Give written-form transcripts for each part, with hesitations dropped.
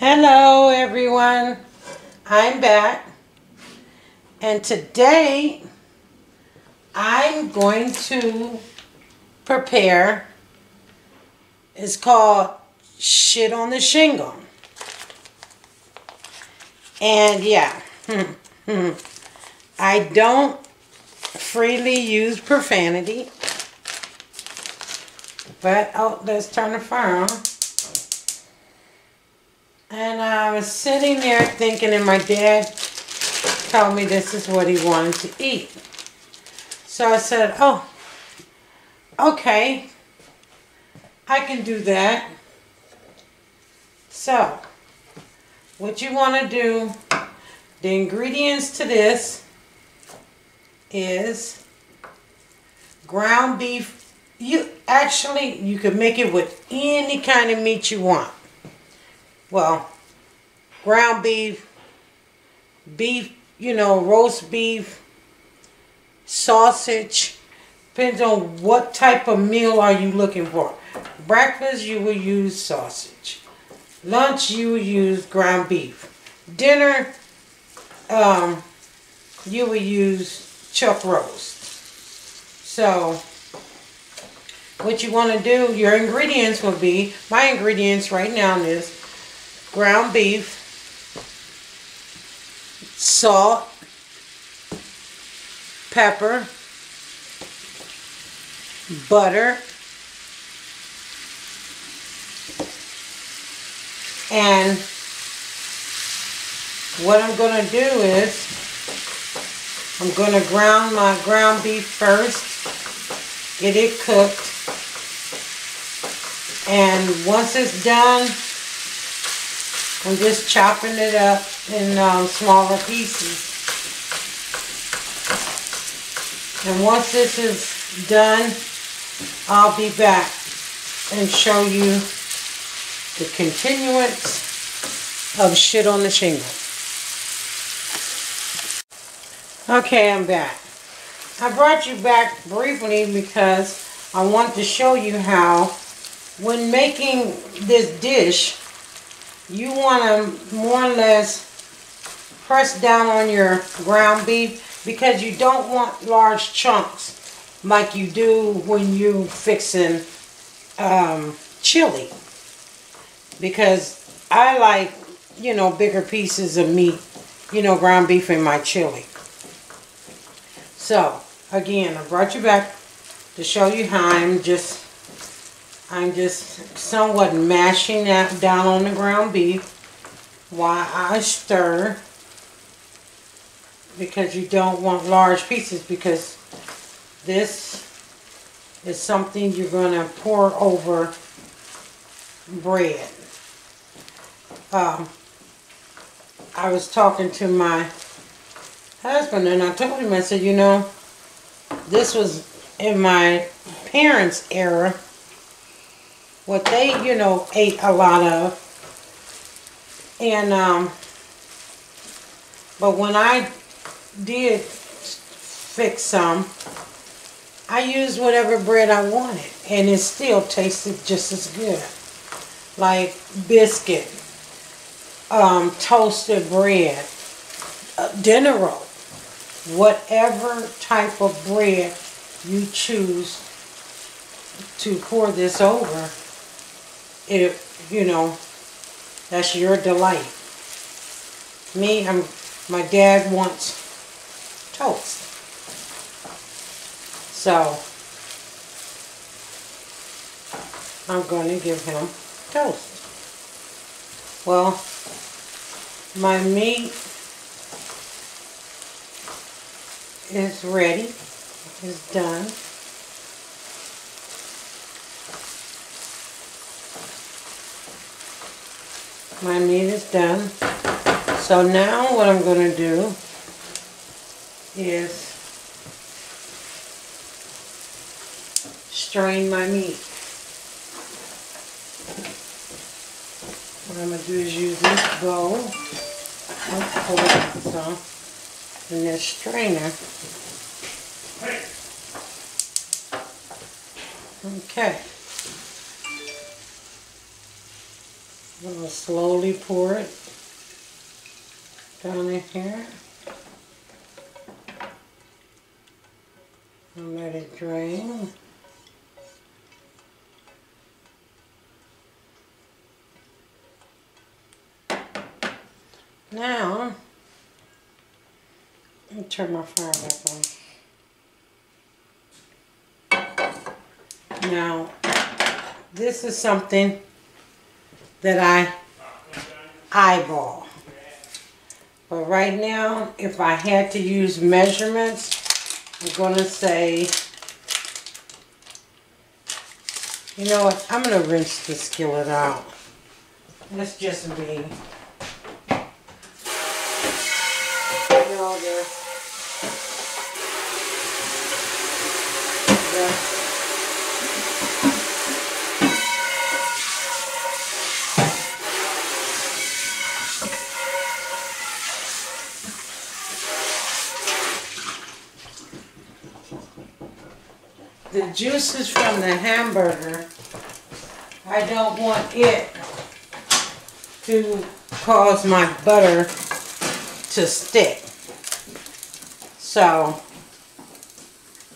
Hello everyone, I'm back, and today I'm going to prepare, it's called shit on the shingle. And yeah, I don't freely use profanity, but let's turn the fire on. And I was sitting there thinking, and my dad told me this is what he wanted to eat. So I said, oh, okay, I can do that. So, what you want to do, the ingredients to this is ground beef. You can make it with any kind of meat you want. Well, ground beef, roast beef, sausage. Depends on what type of meal are you looking for. Breakfast, you will use sausage. Lunch, you will use ground beef. Dinner, you will use chuck roast. So, what you want to do, your ingredients will be, my ingredients right now is ground beef, salt, pepper, butter, and what I'm going to do is I'm going to ground my ground beef first, get it cooked, and once it's done, I'm just chopping it up in smaller pieces. And once this is done, I'll be back and show you the continuance of shit on the shingle. Okay, I'm back. I brought you back briefly because I want to show you how, when making this dish, you want to more or less press down on your ground beef because you don't want large chunks like you do when you fixing chili. Because I like, bigger pieces of meat, ground beef in my chili. So, again, I brought you back to show you how I'm just somewhat mashing that down on the ground beef while I stir, because you don't want large pieces, because this is something you're going to pour over bread. I was talking to my husband and I told him, I said, this was in my parents' era, what they, ate a lot of. And, but when I did fix some, I used whatever bread I wanted. And it still tasted just as good. Like biscuit, toasted bread, dinner roll. Whatever type of bread you choose to pour this over, that's your delight. Me, my dad wants toast. So, I'm going to give him toast. Well, my meat is ready, is done. My meat is done. So now what I'm going to do is strain my meat. What I'm going to do is use this bowl, pull it out some, and this strainer. Okay. I'm going to slowly pour it down in here. And let it drain. Now, let me turn my fire back on. Now, this is something that I eyeball. But right now, if I had to use measurements, I'm going to say, you know what, I'm going to rinse the skillet out. That's just me. The juices from the hamburger, I don't want it to cause my butter to stick. So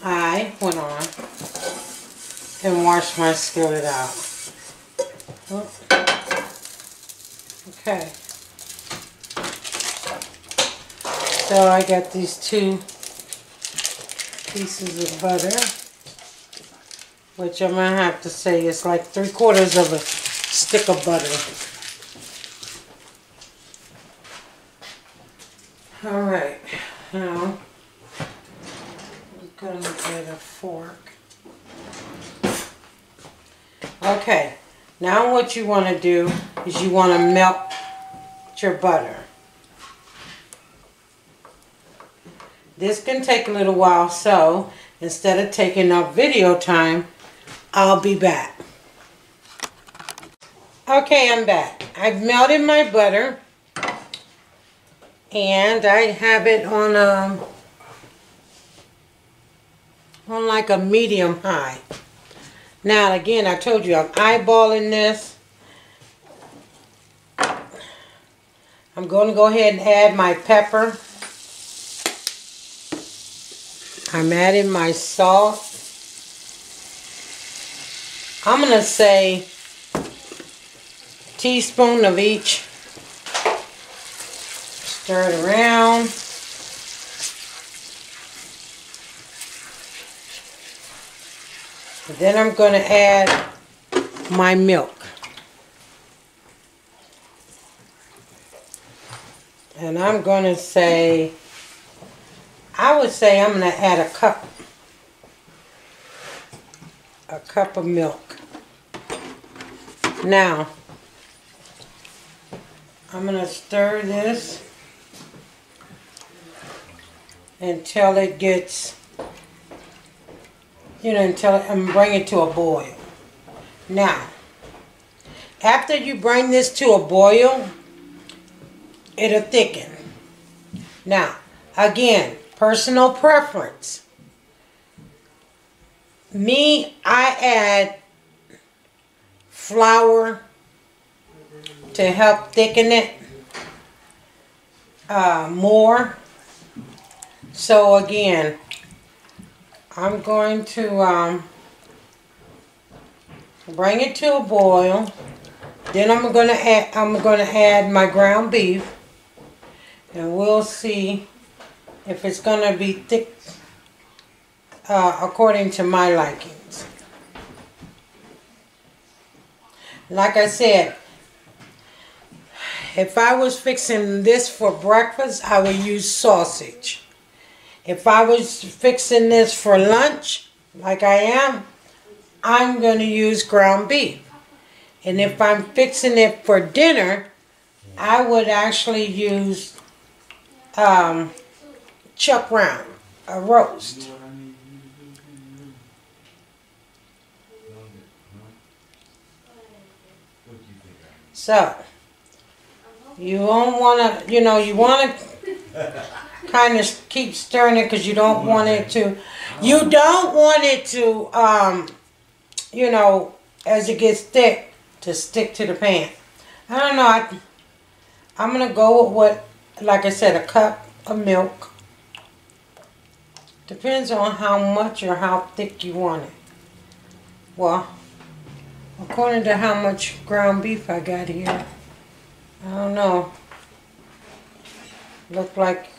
I went on and washed my skillet out. Okay. So I got these 2 pieces of butter, which I'm going to have to say is like 3/4 of a stick of butter. Alright, now I'm going to get a fork. Okay, now what you want to do is you want to melt your butter. This can take a little while, so instead of taking up video time, I'll be back. Okay, I'm back. I've melted my butter and I have it on like a medium high. Now again, I told you I'm eyeballing this. I'm going to go ahead and add my pepper. I'm adding my salt. I'm going to say teaspoon of each. Stir it around. Then I'm going to add my milk. And I'm going to say, I would say I'm going to add a cup of milk. Now, I'm going to stir this until it gets, until I'm bringing it to a boil. Now, after you bring this to a boil, it'll thicken. Now, again, personal preference. Me, I add flour to help thicken it more. So again, I'm going to bring it to a boil. Then I'm going to add my ground beef, and we'll see if it's going to be thick according to my likings. Like I said, if I was fixing this for breakfast, I would use sausage. If I was fixing this for lunch, like I am, I'm going to use ground beef. And if I'm fixing it for dinner, I would actually use chuck round, a roast. So, you won't want to, you want to kind of keep stirring it because you don't want it to, as it gets thick, to stick to the pan. I don't know. I'm going to go with what, like I said, a cup of milk. Depends on how much or how thick you want it. Well, according to how much ground beef I got here, I don't know. Look like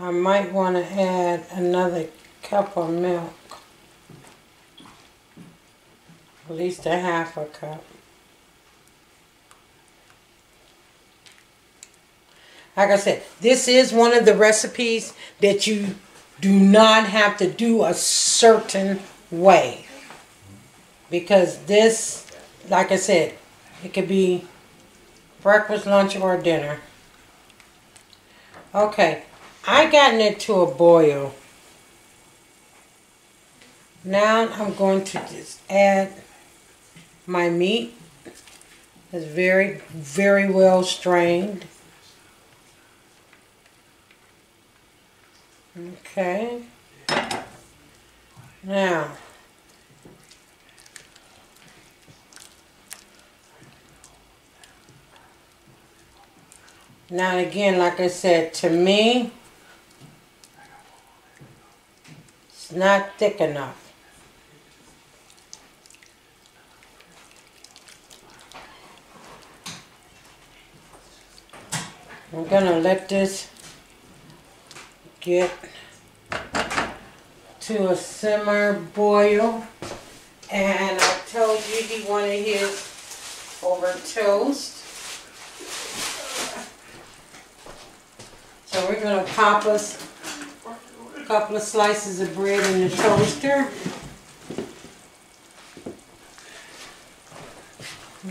I might want to add another cup of milk. At least a half a cup. Like I said, this is one of the recipes that you do not have to do a certain way. Because this, like I said, it could be breakfast, lunch, or dinner. Okay, I gotten it to a boil. Now I'm going to just add my meat. It's very, very well strained. Okay. Now, again, like I said, to me, it's not thick enough. I'm gonna let this get to a simmer boil, and I told you he wanted his over toast. So we're going to pop us a couple of slices of bread in the toaster.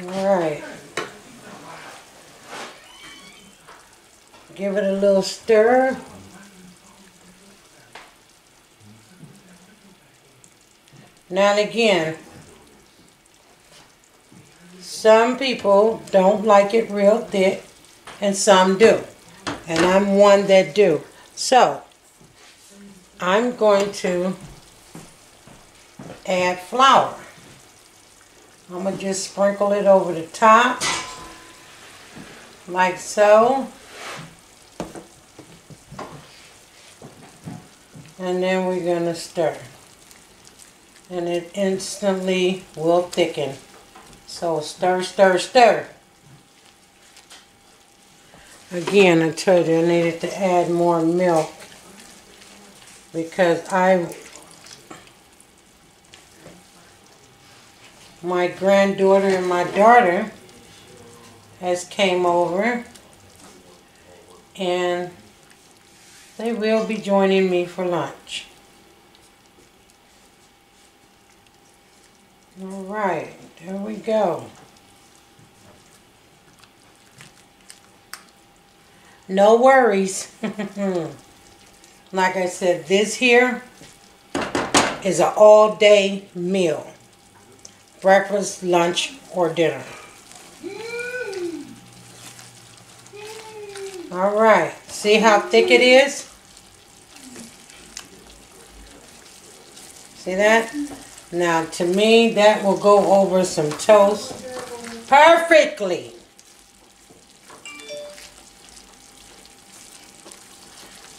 Alright. Give it a little stir. Now and again, some people don't like it real thick and some do. And I'm one that do. So, I'm going to add flour. I'm going to just sprinkle it over the top, like so. And then we're going to stir. And it instantly will thicken. So stir, stir, stir. Again, I told you I needed to add more milk because my granddaughter and my daughter has came over and they will be joining me for lunch. Alright, there we go. No worries. Like I said, this here is an all-day meal. Breakfast, lunch, or dinner. Alright, see how thick it is? See that? Now, to me, that will go over some toast perfectly.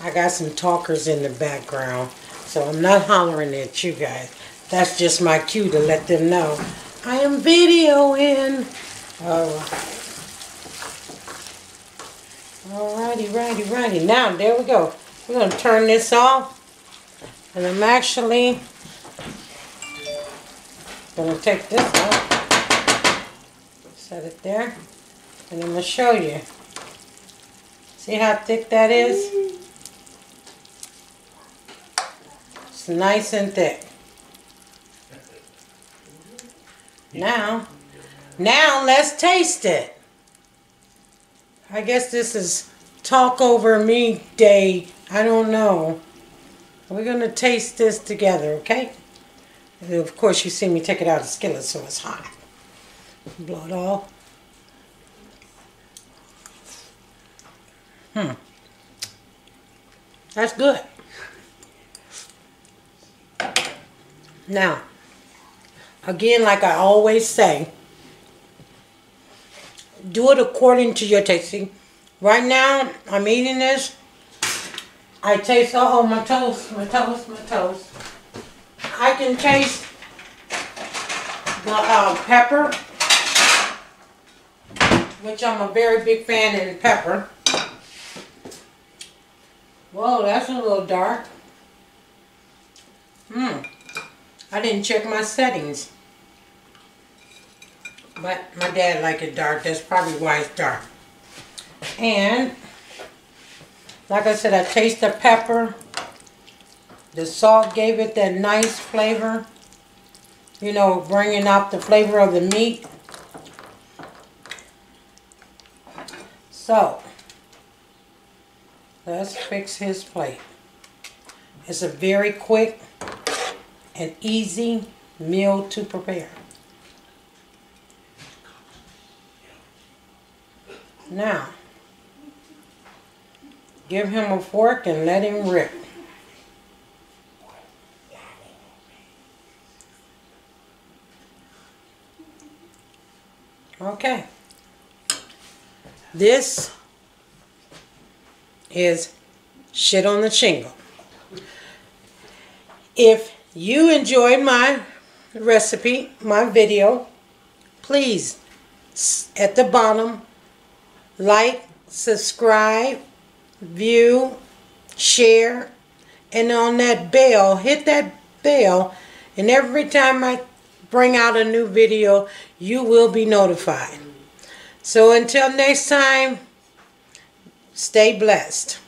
I got some talkers in the background, so I'm not hollering at you guys. That's just my cue to let them know I am videoing. Alrighty, righty. Now, there we go. We're going to turn this off. And I'm actually going to take this out. Set it there. And I'm going to show you. See how thick that is? It's nice and thick. Now let's taste it. I guess this is talk over me day. I don't know. We're going to taste this together, okay? And of course, you see me take it out of the skillet, so it's hot. Blow it off. That's good. Now, again, like I always say, do it according to your taste. See, right now, I'm eating this. I taste, oh, my toast, my toast, my toast. I can taste the pepper, which I'm a very big fan in pepper. Whoa, that's a little dark. I didn't check my settings. But my dad liked it dark. That's probably why it's dark. And like I said, I taste the pepper. The salt gave it that nice flavor. You know, bringing out the flavor of the meat. So, let's fix his plate. It's a very quick and easy meal to prepare. Now, give him a fork and let him rip. Okay. This is shit on the shingle. If you enjoyed my recipe, my video, please, at the bottom, like, subscribe, view, share, and on that bell, hit that bell, and every time I bring out a new video, you will be notified. So until next time, stay blessed.